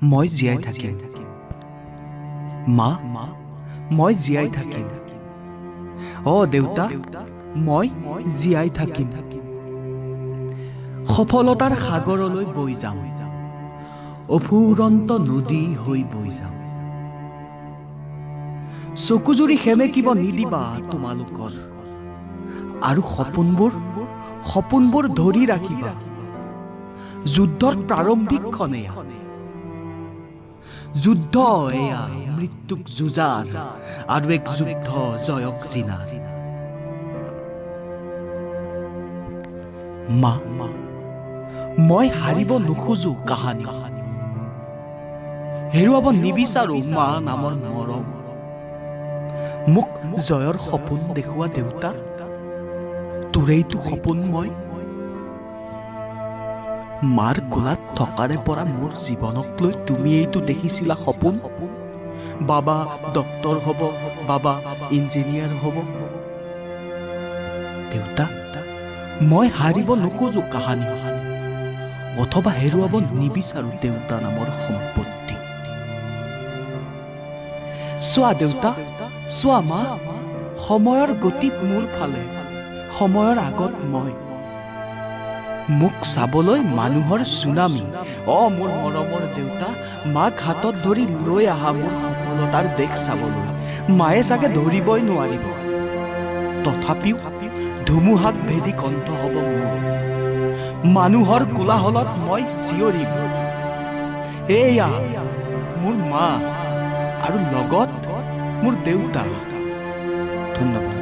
মই জীয়াই থাকিম। মা, মই জীয়াই থাকিম। দেউতা, মই জীয়াই থাকিম। সফলতাৰ সাগৰলৈ বৈ যাম, অফুৰন্ত নদী হৈ বৈ যাম। চকুজুৰি সেমেকিব নিদিবা তোমালোকৰ, আৰু সপোনবোৰ ধৰি ৰাখিবা। যুদ্ধৰ প্ৰাৰম্ভিক ক্ষণ এয়া, যুদ্ধ এয়া মৃত্যুক যুঁজাৰ, আৰু এক যুদ্ধ জয়ক চিনা। মা, মই হাৰিব নোখোজো কাহানি, হেৰুৱাব নিবিচাৰো মা নামৰ মৰম। মোক জয়ৰ সপোন দেখুওৱা দেউতা, তোৰেইটো সপোন মই। মাৰ কোলাত থকাৰে পৰা মোৰ জীৱনক লৈ তুমি এইটো দেখিছিলা সপোন? বাবা ডক্তৰ হ'ব, বাবা ইঞ্জিনিয়াৰ হ'ব। দেউতা, মই হাৰিব নোখোজো কাহানি, অথবা হেৰুৱাব নিবিচাৰো দেউতা নামৰ সম্পত্তি। চোৱা দেউতা, চোৱা মা, সময়ৰ গতি মোৰ ফালে, সময়ৰ আগত মই। মোক চাবলৈ মানুহৰ চুনামী। মোৰ মৰমৰ দেউতা, মাক হাতত ধৰি লৈ আহা মোৰ সফলতাৰ দেশ চাবলৈ। মায়ে চাগে ধৰিবই নোৱাৰিব, তথাপিও ধুমুহাক ভেদি কণ্ঠ হ'ব মোৰ। মানুহৰ কোলাহলত মই চিঞৰিম, এয়া মোৰ মা, আৰু লগত মোৰ দেউতা। ধন্যবাদ।